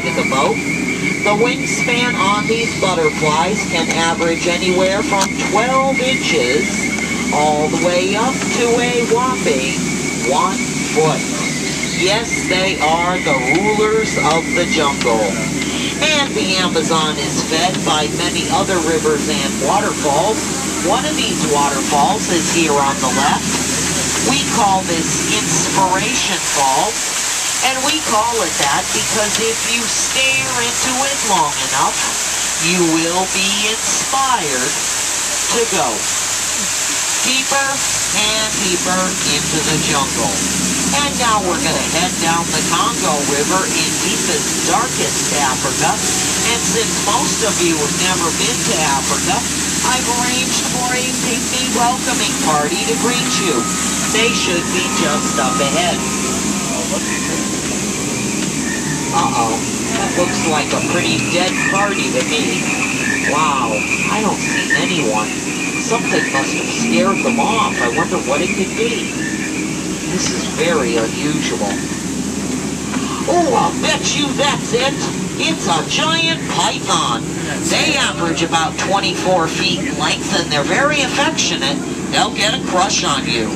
side of the boat. The wingspan on these butterflies can average anywhere from 12 inches all the way up to a whopping 1 foot. Yes, they are the rulers of the jungle. And the Amazon is fed by many other rivers and waterfalls. One of these waterfalls is here on the left. We call this Inspiration Falls, and we call it that because if you stare into it long enough, you will be inspired to go deeper and deeper into the jungle. And now we're going to head down the Congo River in deepest, darkest Africa. And since most of you have never been to Africa, I've arranged for a pygmy welcoming party to greet you. They should be just up ahead. Uh-oh, that looks like a pretty dead party to me. Wow, I don't see anyone. Something must have scared them off. I wonder what it could be. This is very unusual. Oh, I'll bet you that's it. It's a giant python. They average about 24 feet in length, and they're very affectionate. They'll get a crush on you.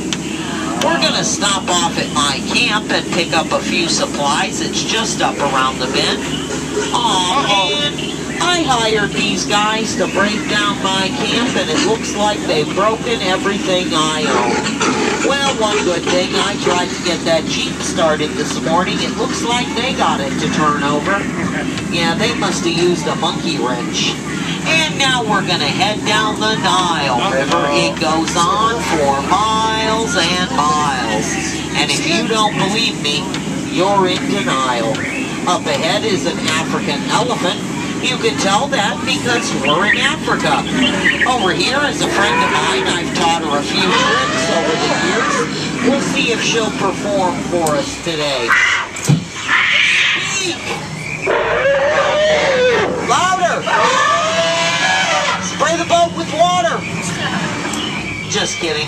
We're going to stop off at my camp and pick up a few supplies. It's just up around the bend. Aw, man. I hired these guys to break down my camp, and it looks like they've broken everything I own. Well, one good thing, I tried to get that Jeep started this morning. It looks like they got it to turn over. Yeah, they must have used a monkey wrench. And now we're going to head down the Nile River. It goes on for miles and miles. And if you don't believe me, you're in denial. Up ahead is an African elephant. You can tell that because we're in Africa. Over here is a friend of mine. I've taught her a few tricks over the years. We'll see if she'll perform for us today. Speak! Louder! Spray the boat with water! Just kidding.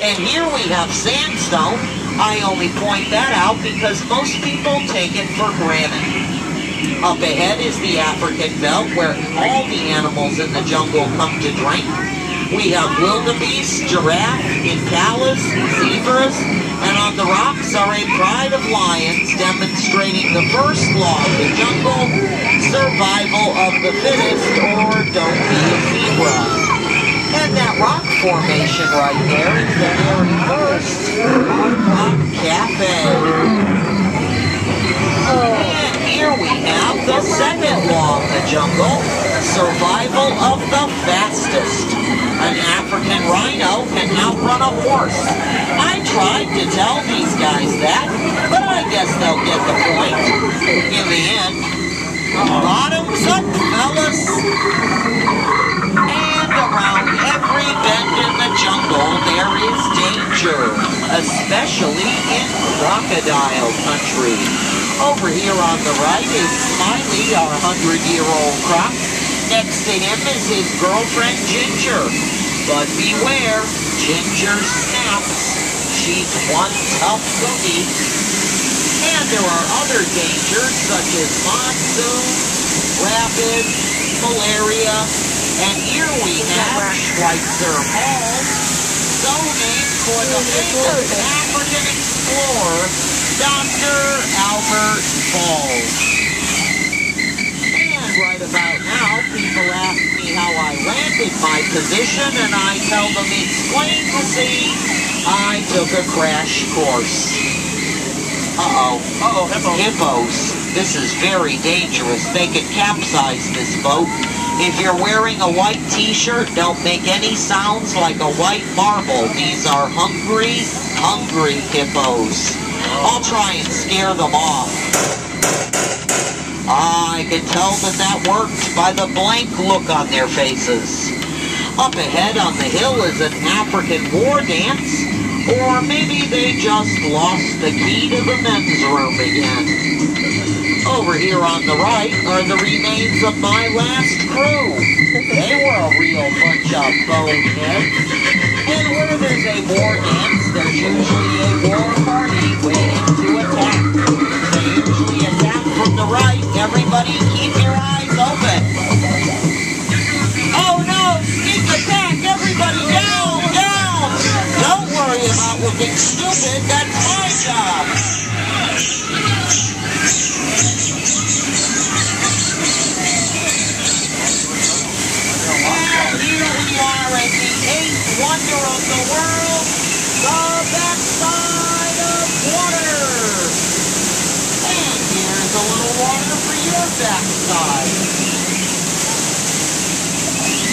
And here we have sandstone. I only point that out because most people take it for granted. Up ahead is the African belt where all the animals in the jungle come to drink. We have wildebeest, giraffe, impalas, zebras, and on the rocks are a pride of lions demonstrating the first law of the jungle, survival of the fittest, or don't be a zebra. And that rock formation right there is the very first Rock Cafe. And here we have the second law of the jungle, survival of the fastest. An African rhino can outrun a horse. I tried to tell these guys that, but I guess they'll get the point. In the end, bottoms up, fellas. And around every bend in the jungle, there is danger, especially in crocodile country. Over here on the right is Smiley, our 100-year-old croc. Next to him is his girlfriend, Ginger. But beware, Ginger snaps. She's one tough cookie. And there are other dangers such as monsoon, rapids, malaria, and here we have Schweitzer Hall, so named for the famous African explorer, Dr. Albert Falls. And right about now, people ask me how I landed my position, and I tell them it's plain to see I took a crash course. Uh-oh. Uh-oh, hippos. This is very dangerous. They could capsize this boat. If you're wearing a white t-shirt, don't make any sounds like a white marble. These are hungry, hungry hippos. I'll try and scare them off. I can tell that worked by the blank look on their faces. Up ahead on the hill is an African war dance, or maybe they just lost the key to the men's room again. Over here on the right are the remains of my last crew. They were a real bunch of boneheads. And where there's a war dance, there's usually a war party waiting to attack. They usually attack from the right backside.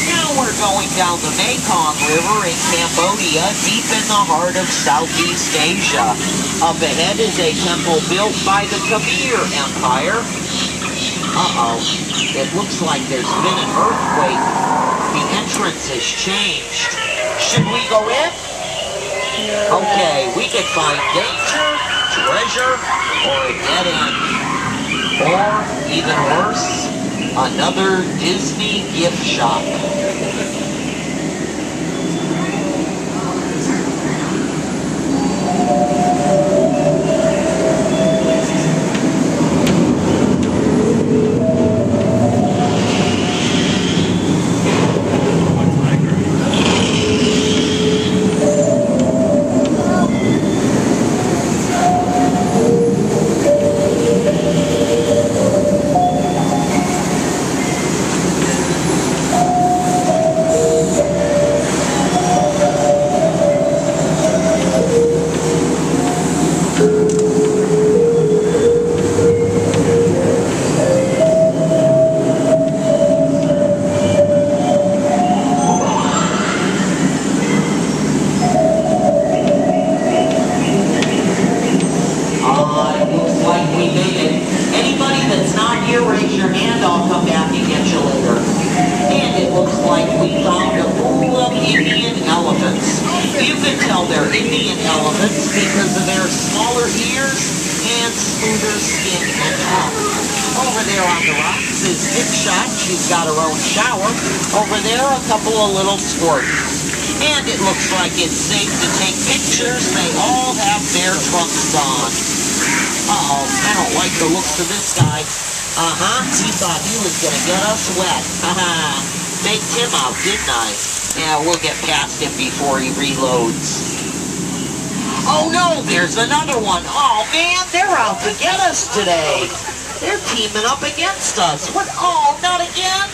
Now we're going down the Mekong River in Cambodia, deep in the heart of Southeast Asia. Up ahead is a temple built by the Khmer Empire. Uh-oh, it looks like there's been an earthquake. The entrance has changed. Should we go in? Okay, we could find danger, treasure, or a dead end. Or, even worse, another Disney gift shop. Indian elephants because of their smaller ears and smoother skin and trunk. Over there on the rocks is Dick Shot. She's got her own shower. Over there, a couple of little squirts. And it looks like it's safe to take pictures. They all have their trunks on. Uh-oh, I don't like the looks of this guy. He thought he was going to get us wet. Baked him out, didn't I? Yeah, we'll get past him before he reloads. Oh no, there's another one. Oh man, they're out to get us today. They're teaming up against us. What? Oh, not again?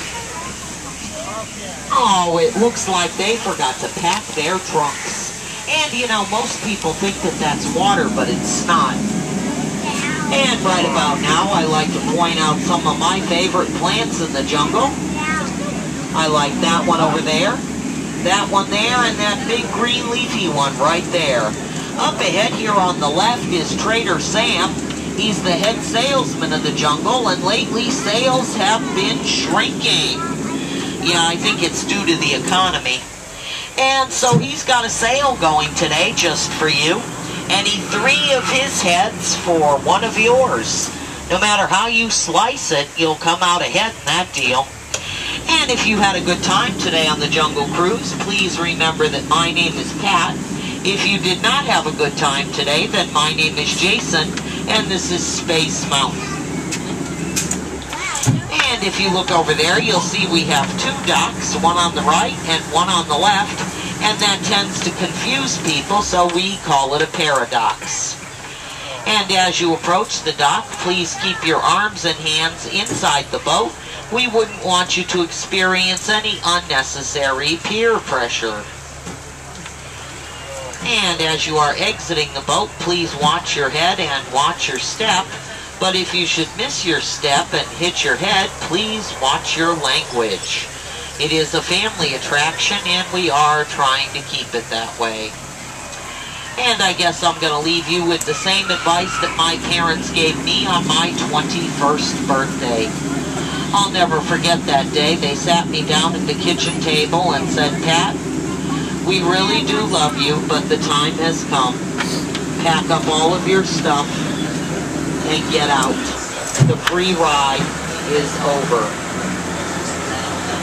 Oh, it looks like they forgot to pack their trunks. And you know, most people think that that's water, but it's not. And right about now, I like to point out some of my favorite plants in the jungle. I like that one over there, that one there, and that big green leafy one right there. Up ahead here on the left is Trader Sam. He's the head salesman of the jungle, and lately sales have been shrinking. Yeah, I think it's due to the economy. And so he's got a sale going today just for you. Any 3 of his heads for 1 of yours. No matter how you slice it, you'll come out ahead in that deal. And if you had a good time today on the Jungle Cruise, please remember that my name is Pat. If you did not have a good time today, then my name is Jason, and this is Space Mountain. And if you look over there, you'll see we have 2 docks, one on the right and one on the left, and that tends to confuse people, so we call it a paradox. And as you approach the dock, please keep your arms and hands inside the boat. We wouldn't want you to experience any unnecessary peer pressure. And as you are exiting the boat, please watch your head and watch your step. But if you should miss your step and hit your head, please watch your language. It is a family attraction, and we are trying to keep it that way. And I guess I'm going to leave you with the same advice that my parents gave me on my 21st birthday. I'll never forget that day. They sat me down at the kitchen table and said, Pat, we really do love you, but the time has come. Pack up all of your stuff and get out. The free ride is over.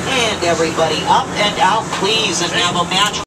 And everybody up and out, please, and have a match.